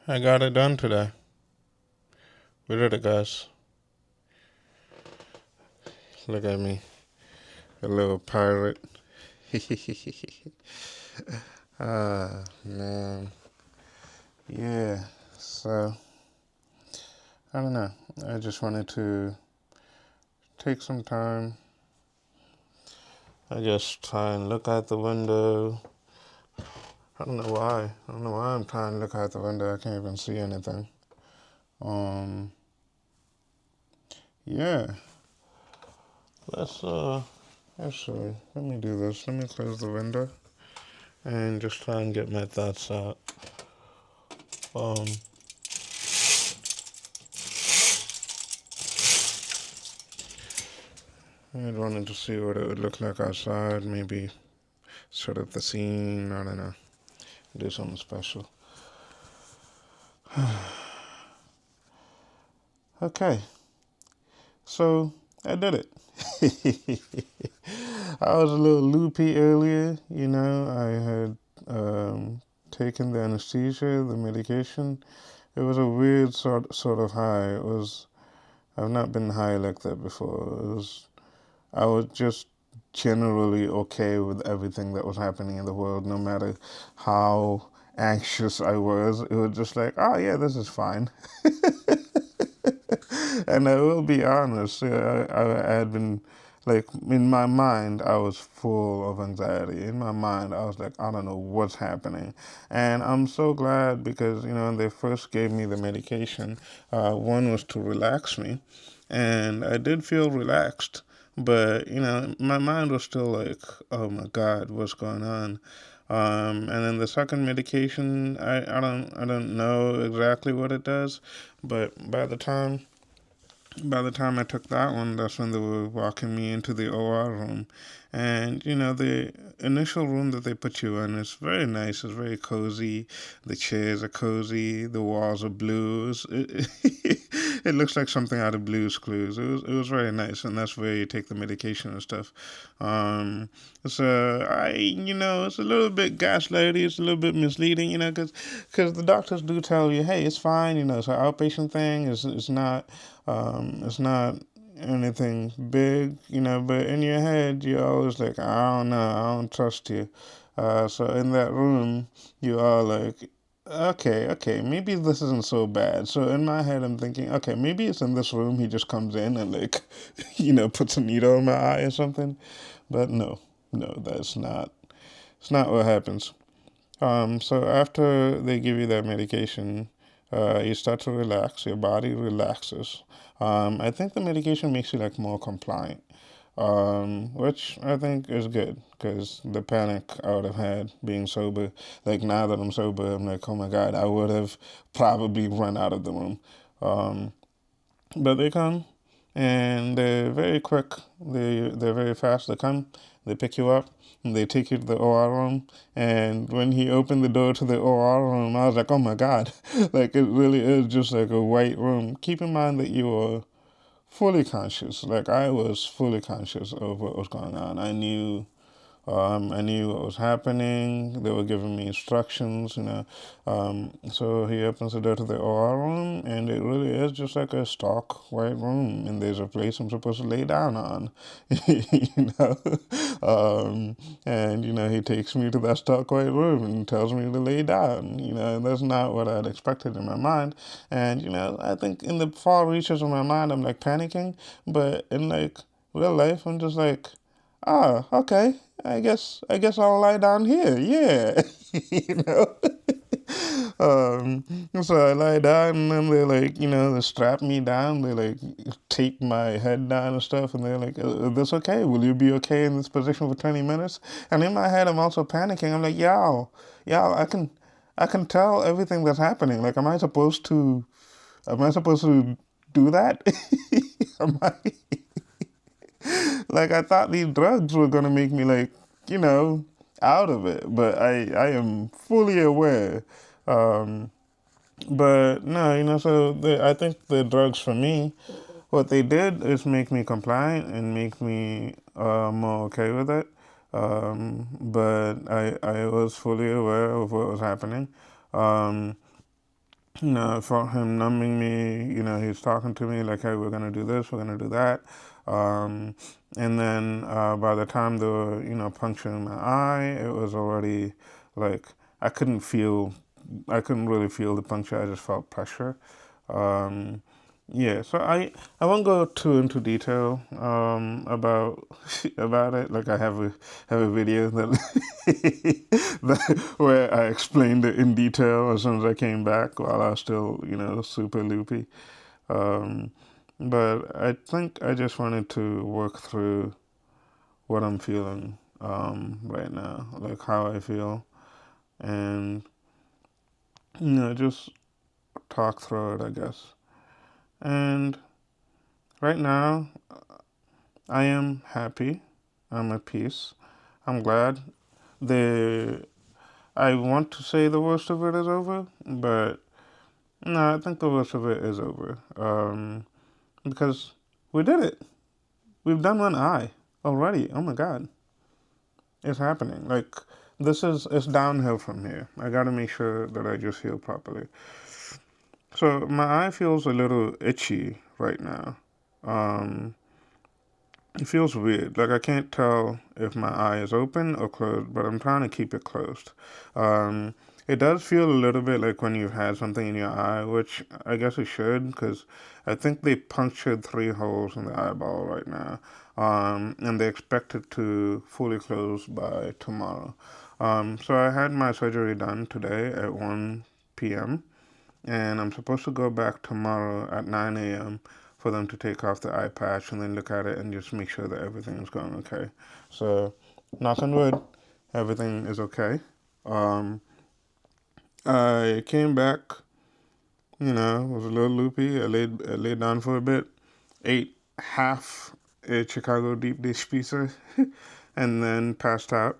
I got it done today. We did it, guys. Look at me, a little pirate. Man. Yeah, so, I don't know. I just wanted to take some time. I just try and look out the window. I don't know why. I don't know why I'm trying to look out the window. I can't even see anything. Um, yeah. Let's, actually, let me do this. Let me close the window and just try and get my thoughts out. Um, I wanted to see what it would look like outside, maybe sort of the scene, I don't know, do something special. Okay, so I did it. I was a little loopy earlier, I had taken the anesthesia, the medication. It was a weird sort of high. I've not been high like that before. I was just generally okay with everything that was happening in the world, no matter how anxious I was. It was just like, oh yeah, this is fine. And I will be honest, I had been, like, in my mind, I was full of anxiety. In my mind, I was like, I don't know what's happening. And I'm so glad because, when they first gave me the medication, one was to relax me. And I did feel relaxed. But, my mind was still like, oh my God, what's going on? And then the second medication, I don't know exactly what it does, but by the time I took that one, that's when they were walking me into the OR room. And, the initial room that they put you in is very nice. It's very cozy. The chairs are cozy. The walls are blue. It looks like something out of Blue's Clues. It was very nice. And that's where you take the medication and stuff. Um, it's a little bit gaslighty. It's a little bit misleading, because the doctors do tell you, hey, it's fine. It's an outpatient thing. It's not anything big, but in your head, you're always like, I don't know, I don't trust you. So in that room, you are like, okay, maybe this isn't so bad. So in my head, I'm thinking, okay, maybe it's in this room. He just comes in and, like, puts a needle in my eye or something. But no, it's not what happens. So after they give you that medication, you start to relax. Your body relaxes. I think the medication makes you, like, more compliant, which I think is good because the panic I would have had being sober, like, now that I'm sober, I'm like, oh my God, I would have probably run out of the room. Um, but they come and they're very quick. They're very fast. They come, they pick you up, and they take you to the OR room. And when he opened the door to the OR room, I was like, oh my God, like, it really is just like a white room. Keep in mind that you are fully conscious. Like, I was fully conscious of what was going on. I knew what was happening. They were giving me instructions. So he opens the door to the OR room, and it really is just like a stock white room. And there's a place I'm supposed to lay down on, you know. And he takes me to that stock white room and tells me to lay down. And that's not what I'd expected in my mind. And I think in the far reaches of my mind, I'm like panicking, but in, like, real life, I'm just like, ah, okay. I guess I'll lie down here. Yeah, you know. So I lie down, and then they, like, they strap me down. They, like, tape my head down and stuff, and they're like, "Is this okay? Will you be okay in this position for 20 minutes?" And in my head, I'm also panicking. I'm like, y'all, I can tell everything that's happening. Like, am I supposed to do that? Am I? Like, I thought these drugs were gonna make me, like, you know, out of it, but I am fully aware. Um, but no, I think the drugs for me, what they did is make me compliant and make me more okay with it. But I was fully aware of what was happening. Um, I felt him numbing me. He's talking to me like, hey, we're going to do this, we're going to do that. Um, and then by the time they were, puncturing my eye, it was already like I couldn't feel, I couldn't really feel the puncture. I just felt pressure. Um, yeah, so I won't go too into detail about about it. Like I have a video where I explained it in detail as soon as I came back while I was still super loopy. Um, but I think I just wanted to work through what I'm feeling right now, like how I feel, and just talk through it, I guess. And right now, I am happy. I'm at peace. I'm glad. The I want to say the worst of it is over, but no, I think the worst of it is over. Because we did it. We've done one eye already. Oh my God, it's happening. Like it's downhill from here. I gotta make sure that I just heal properly. So my eye feels a little itchy right now. Um, It feels weird. Like I can't tell if my eye is open or closed, but I'm trying to keep it closed. Um, it does feel a little bit like when you've had something in your eye, which I guess it should, because I think they punctured 3 holes in the eyeball right now, and they expect it to fully close by tomorrow. So I had my surgery done today at 1 p.m. and I'm supposed to go back tomorrow at 9 a.m. for them to take off the eye patch and then look at it and just make sure that everything is going okay. So, knock on wood, everything is okay. Um, I came back, was a little loopy. I laid down for a bit, ate half a Chicago deep dish pizza, and then passed out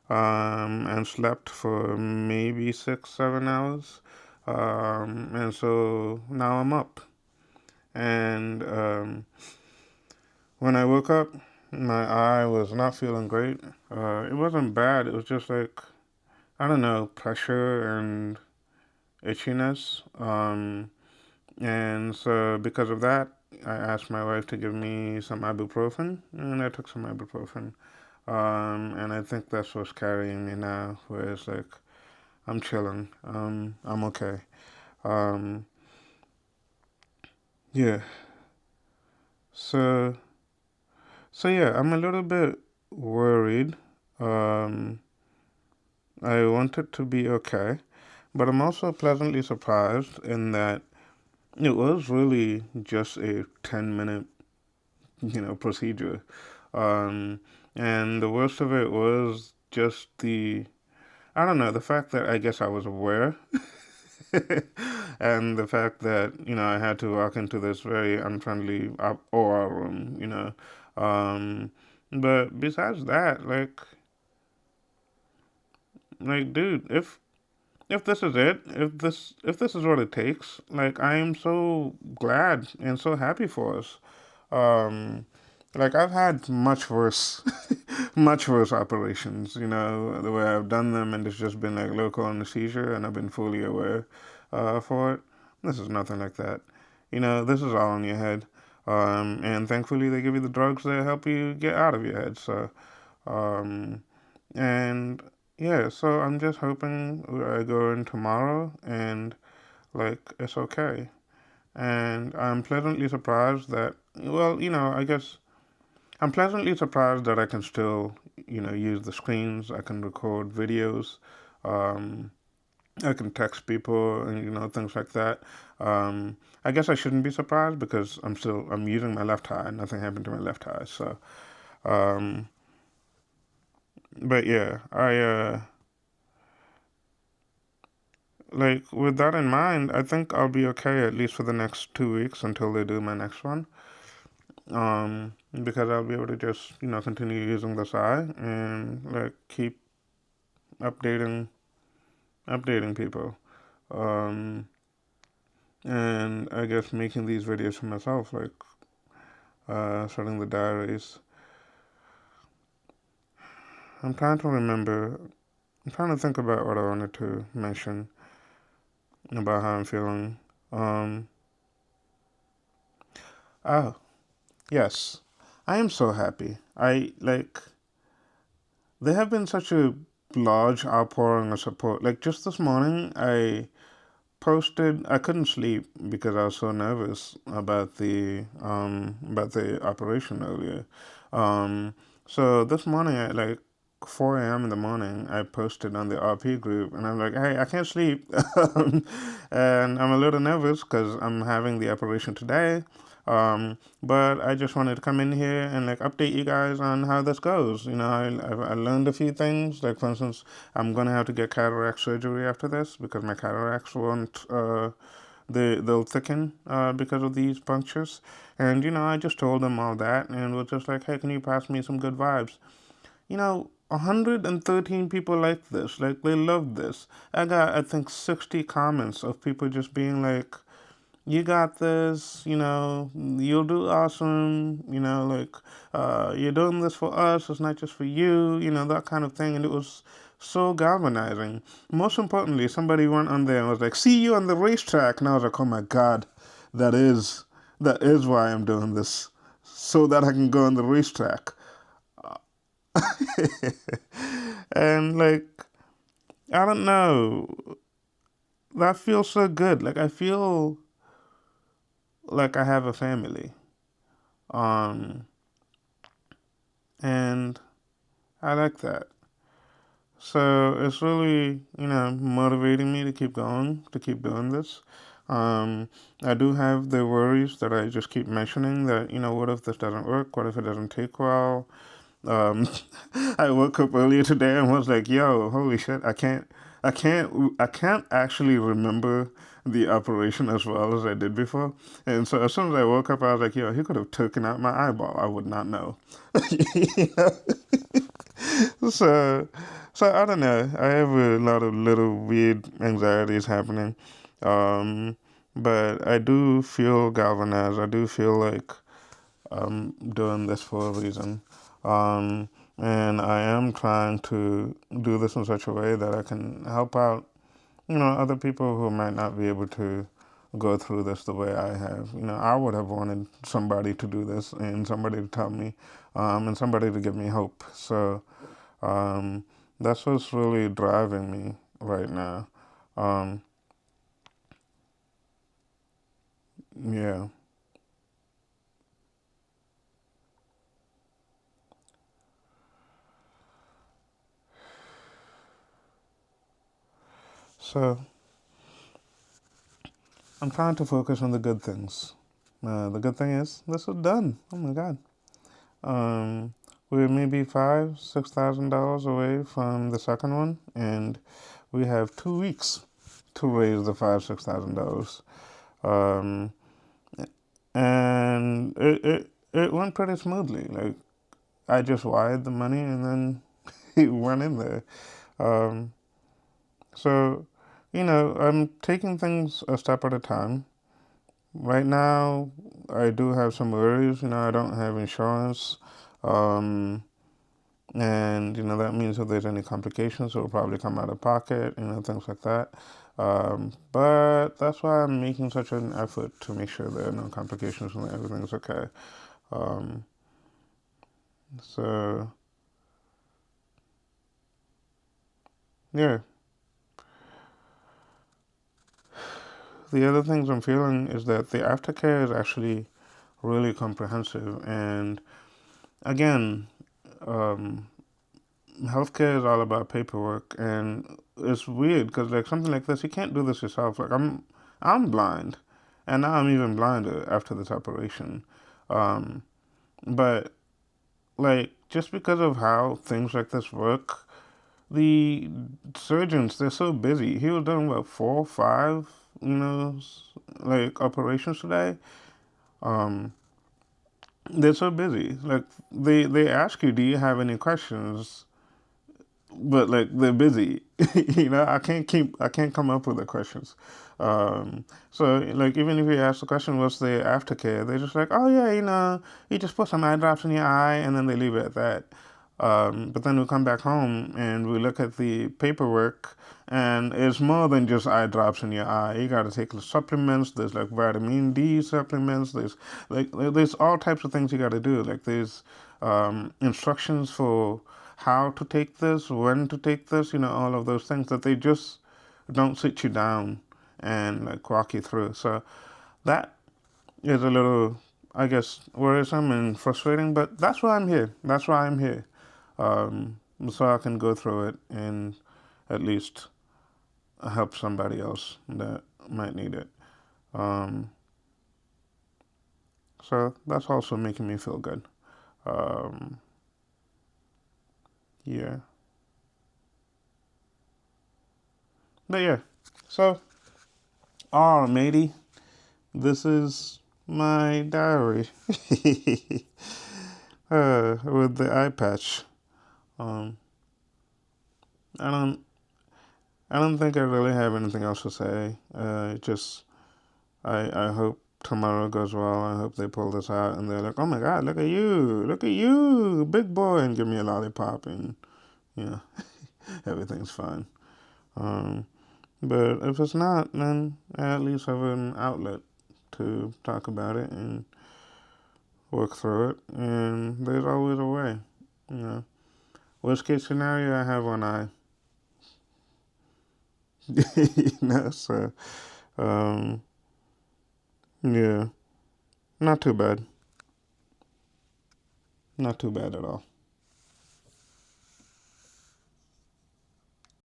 and slept for maybe 6, 7 hours. And so now I'm up. And when I woke up, my eye was not feeling great. It wasn't bad. It was just like, I don't know, pressure and itchiness. And so because of that, I asked my wife to give me some ibuprofen, and I took some ibuprofen. And I think that's what's carrying me now, where it's like, I'm chilling. I'm okay. Um, yeah. So, so yeah, I'm a little bit worried. Um, I want it to be okay, but I'm also pleasantly surprised in that it was really just a 10-minute, procedure. Um, and the worst of it was just I don't know, the fact that I guess I was aware and the fact that, I had to walk into this very unfriendly OR room, Um, but besides that, dude, if this is it, if this is what it takes, like I am so glad and so happy for us. Um, like I've had much worse, much worse operations. The way I've done them, and it's just been like local anesthesia, and I've been fully aware for it. This is nothing like that. This is all in your head. And thankfully they give you the drugs that help you get out of your head. So, um, and yeah, so I'm just hoping I go in tomorrow and like it's okay. And I'm pleasantly surprised that, well, I guess I'm pleasantly surprised that I can still, use the screens. I can record videos. Um, I can text people and, things like that. I guess I shouldn't be surprised because I'm using my left eye. Nothing happened to my left eye. So, um, but yeah, like with that in mind, I think I'll be okay at least for the next 2 weeks until they do my next one. Because I'll be able to just continue using this eye and like keep updating people. Um, and I guess making these videos for myself, like starting the diaries. I'm trying to remember. I'm trying to think about what I wanted to mention. about how I'm feeling. Um, oh, yes. I am so happy. There have been such a large outpouring of support. Like, just this morning, I couldn't sleep because I was so nervous about the operation earlier. Um, so this morning at like 4 a.m. in the morning, I posted on the RP group, and I'm like, "Hey, I can't sleep," and I'm a little nervous because I'm having the operation today. But I just wanted to come in here and like update you guys on how this goes. I learned a few things. Like for instance, I'm gonna have to get cataract surgery after this because my cataracts won't they'll thicken because of these punctures. And I just told them all that and was just like, hey, can you pass me some good vibes? 113 people like this. Like they love this. I got I think 60 comments of people just being like, you got this, you'll do awesome, you're doing this for us, it's not just for you, that kind of thing. And it was so galvanizing. Most importantly, somebody went on there and was like, see you on the racetrack. And I was like, oh my God, that is, that is why I'm doing this, so that I can go on the racetrack. And like, I don't know, that feels so good. Like, I feel like I have a family. Um, and I like that. So it's really, motivating me to keep going, to keep doing this. Um, I do have the worries that I just keep mentioning that, what if this doesn't work? What if it doesn't take well? Um, I woke up earlier today and was like, yo, holy shit, I can't actually remember the operation as well as I did before. And so as soon as I woke up, I was like, yo, he could have taken out my eyeball. I would not know. You know? So, so I don't know. I have a lot of little weird anxieties happening. Um, but I do feel galvanized. I do feel like I'm doing this for a reason. Um, and I am trying to do this in such a way that I can help out, other people who might not be able to go through this the way I have. I would have wanted somebody to do this and somebody to tell me, and somebody to give me hope. So, um, that's what's really driving me right now. Um, yeah. So I'm trying to focus on the good things. The good thing is this is done. Oh my God. Um, we're maybe $6,000 away from the second one, and we have 2 weeks to raise the $6,000. Um, and it went pretty smoothly. Like I just wired the money, and then it went in there. Um, so, I'm taking things a step at a time. Right now, I do have some worries. I don't have insurance. Um, and, that means if there's any complications, it will probably come out of pocket, things like that. But that's why I'm making such an effort to make sure there are no complications and that everything's okay. Um, so, yeah. The other things I'm feeling is that the aftercare is actually really comprehensive. And again, um, healthcare is all about paperwork, and it's weird because like something like this, you can't do this yourself. Like I'm blind, and now I'm even blinder after this operation. Um, but like just because of how things like this work, the surgeons they're so busy. He was doing what 4, 5, like operations today. Um, they're so busy. Like they ask you, do you have any questions? But like they're busy. I can't come up with the questions. So like even if you ask the question, what's the aftercare? They're just like, oh yeah, you just put some eye drops in your eye and then they leave it at that. But then we come back home and we look at the paperwork, and it's more than just eye drops in your eye. You got to take the supplements. There's like vitamin D supplements. There's all types of things you got to do. Like there's instructions for how to take this, when to take this. All of those things that they just don't sit you down and like walk you through. So that is a little, I guess, worrisome and frustrating. But that's why I'm here. That's why I'm here, so I can go through it and at least help somebody else that might need it. Um, so that's also making me feel good. Um, yeah. But yeah. So, matey, this is my diary with the eye patch. Um, I don't. I don't think I really have anything else to say. Just I hope tomorrow goes well. I hope they pull this out and they're like, oh my God, look at you, big boy, and give me a lollipop, and you know everything's fine. Um, but if it's not, then I at least have an outlet to talk about it and work through it. And there's always a way. You know, worst case scenario, I have one eye. So um, yeah, not too bad. Not too bad at all.